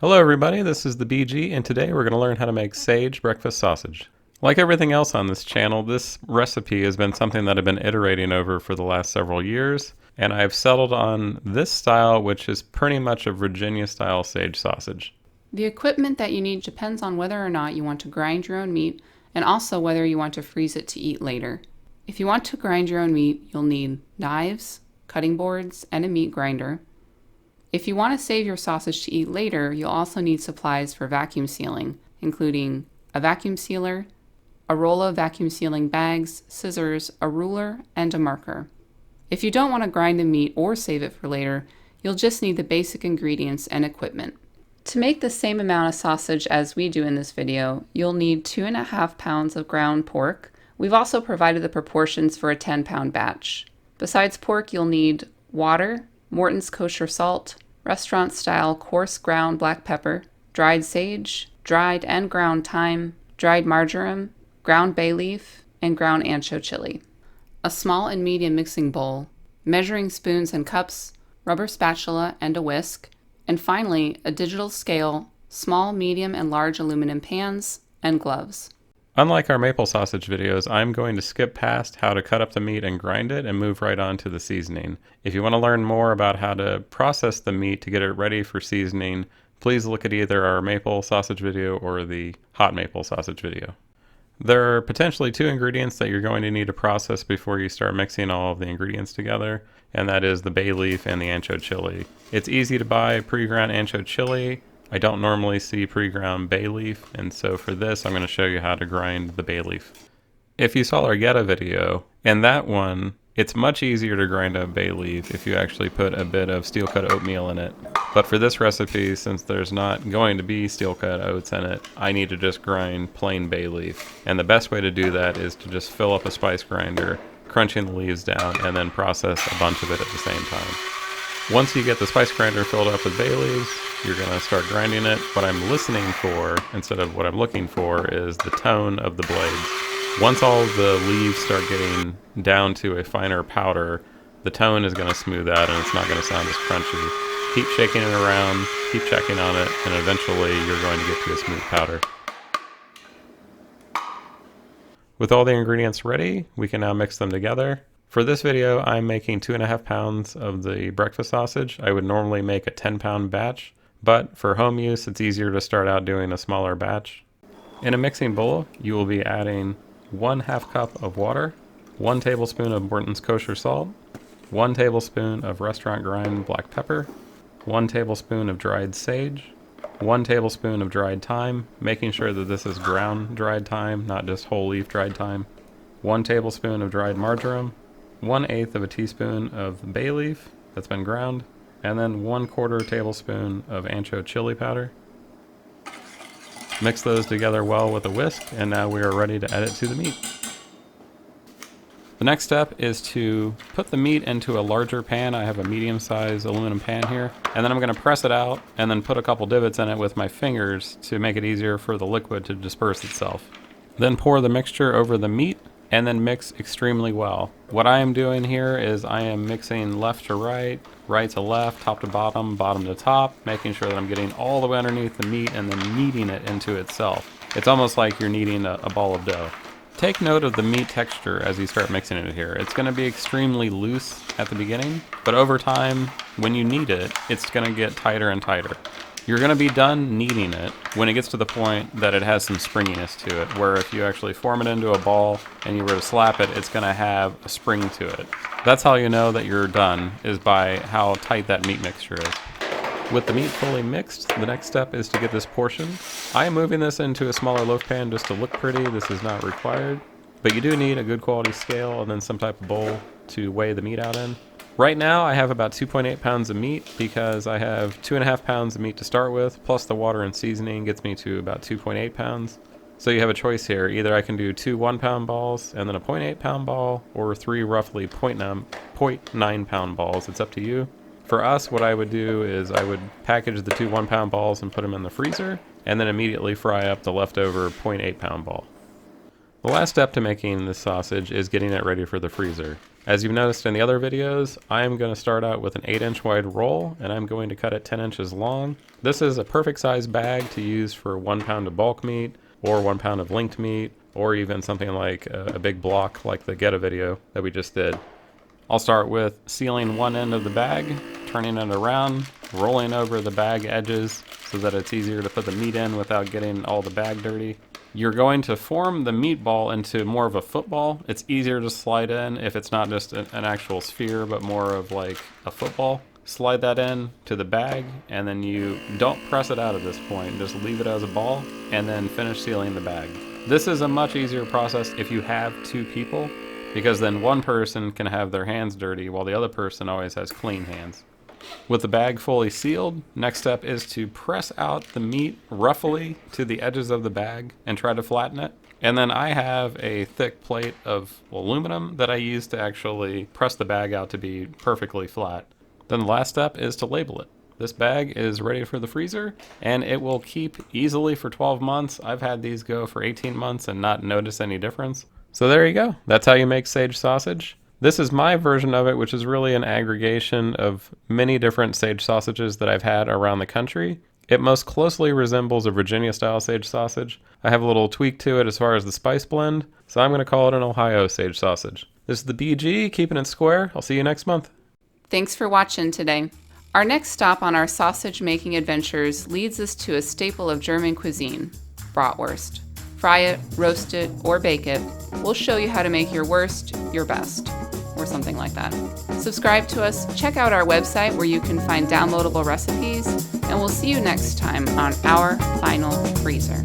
Hello everybody, this is the BG, and today we're going to learn how to make sage breakfast sausage. Like everything else on this channel, this recipe has been something that I've been iterating over for the last several years, and I've settled on this style, which is pretty much a Virginia style sage sausage. The equipment that you need depends on whether or not you want to grind your own meat and also whether you want to freeze it to eat later. If you want to grind your own meat, you'll need knives, cutting boards, and a meat grinder. If you want to save your sausage to eat later, you'll also need supplies for vacuum sealing, including a vacuum sealer, a roll of vacuum sealing bags, scissors, a ruler, and a marker. If you don't want to grind the meat or save it for later, you'll just need the basic ingredients and equipment. To make the same amount of sausage as we do in this video, you'll need 2.5 pounds of ground pork. We've also provided the proportions for a 10-pound batch. Besides pork, you'll need water, Morton's kosher salt, restaurant-style coarse ground black pepper, dried sage, dried and ground thyme, dried marjoram, ground bay leaf, and ground ancho chili. A small and medium mixing bowl, measuring spoons and cups, rubber spatula and a whisk, and finally a digital scale, small, medium, and large aluminum pans, and gloves. Unlike our maple sausage videos, I'm going to skip past how to cut up the meat and grind it and move right on to the seasoning. If you want to learn more about how to process the meat to get it ready for seasoning, please look at either our maple sausage video or the hot maple sausage video. There are potentially two ingredients that you're going to need to process before you start mixing all of the ingredients together, and that is the bay leaf and the ancho chili. It's easy to buy pre-ground ancho chili. I don't normally see pre-ground bay leaf, and so for this I'm going to show you how to grind the bay leaf. If you saw our Yetta video, in that one, it's much easier to grind up bay leaf if you actually put a bit of steel cut oatmeal in it. But for this recipe, since there's not going to be steel cut oats in it, I need to just grind plain bay leaf. And the best way to do that is to just fill up a spice grinder, crunching the leaves down, and then process a bunch of it at the same time. Once you get the spice grinder filled up with bay leaves, you're going to start grinding it. What I'm listening for, instead of what I'm looking for, is the tone of the blades. Once all the leaves start getting down to a finer powder, the tone is going to smooth out and it's not going to sound as crunchy. Keep shaking it around, keep checking on it, and eventually you're going to get to a smooth powder. With all the ingredients ready, we can now mix them together. For this video, I'm making 2.5 pounds of the breakfast sausage. I would normally make a 10-pound batch, but for home use, it's easier to start out doing a smaller batch. In a mixing bowl, you will be adding 1/2 cup of water, 1 tablespoon of Morton's kosher salt, 1 tablespoon of restaurant grind black pepper, 1 tablespoon of dried sage, 1 tablespoon of dried thyme, making sure that this is ground dried thyme, not just whole leaf dried thyme, 1 tablespoon of dried marjoram, 1/8 of a teaspoon of bay leaf that's been ground, and then 1/4 tablespoon of ancho chili powder. Mix those together well with a whisk, and now we are ready to add it to the meat. The next step is to put the meat into a larger pan. I have a medium-sized aluminum pan here, and then I'm going to press it out and then put a couple divots in it with my fingers to make it easier for the liquid to disperse itself. Then pour the mixture over the meat and then mix extremely well. What I am doing here is I am mixing left to right, right to left, top to bottom, bottom to top, making sure that I'm getting all the way underneath the meat and then kneading it into itself. It's almost like you're kneading a ball of dough. Take note of the meat texture as you start mixing it here. It's going to be extremely loose at the beginning, but over time, when you knead it, it's going to get tighter and tighter. You're going to be done kneading it when it gets to the point that it has some springiness to it, where if you actually form it into a ball and you were to slap it, it's going to have a spring to it. That's how you know that you're done, is by how tight that meat mixture is. With the meat fully mixed, the next step is to get this portioned. I am moving this into a smaller loaf pan just to look pretty. This is not required, but you do need a good quality scale and then some type of bowl to weigh the meat out in. Right now I have about 2.8 pounds of meat because I have 2.5 pounds of meat to start with, plus the water and seasoning gets me to about 2.8 pounds. So you have a choice here. Either I can do 2 1-pound balls and then a 0.8 pound ball, or 3 roughly 0.9 pound balls. It's up to you. For us, what I would do is I would package the 2 1-pound balls and put them in the freezer, and then immediately fry up the leftover 0.8 pound ball. The last step to making this sausage is getting it ready for the freezer. As you've noticed in the other videos, I am going to start out with an 8-inch wide roll, and I'm going to cut it 10 inches long. This is a perfect size bag to use for 1 pound of bulk meat, or 1 pound of linked meat, or even something like a big block like the Get a video that we just did. I'll start with sealing one end of the bag, turning it around, rolling over the bag edges so that it's easier to put the meat in without getting all the bag dirty. You're going to form the meatball into more of a football. It's easier to slide in if it's not just an actual sphere, but more of like a football. Slide that in to the bag, and then you don't press it out at this point. Just leave it as a ball, and then finish sealing the bag. This is a much easier process if you have 2 people, because then one person can have their hands dirty while the other person always has clean hands. With the bag fully sealed, next step is to press out the meat roughly to the edges of the bag and try to flatten it. And then I have a thick plate of aluminum that I use to actually press the bag out to be perfectly flat. Then the last step is to label it. This bag is ready for the freezer, and it will keep easily for 12 months. I've had these go for 18 months and not notice any difference. So there you go. That's how you make sage sausage. This is my version of it, which is really an aggregation of many different sage sausages that I've had around the country. It most closely resembles a Virginia-style sage sausage. I have a little tweak to it as far as the spice blend, so I'm going to call it an Ohio sage sausage. This is the BG, keeping it square. I'll see you next month. Thanks for watching today. Our next stop on our sausage making adventures leads us to a staple of German cuisine, bratwurst. Fry it, roast it, or bake it. We'll show you how to make your worst your best, or something like that. Subscribe to us, check out our website where you can find downloadable recipes, and we'll see you next time on Our Final Freezer.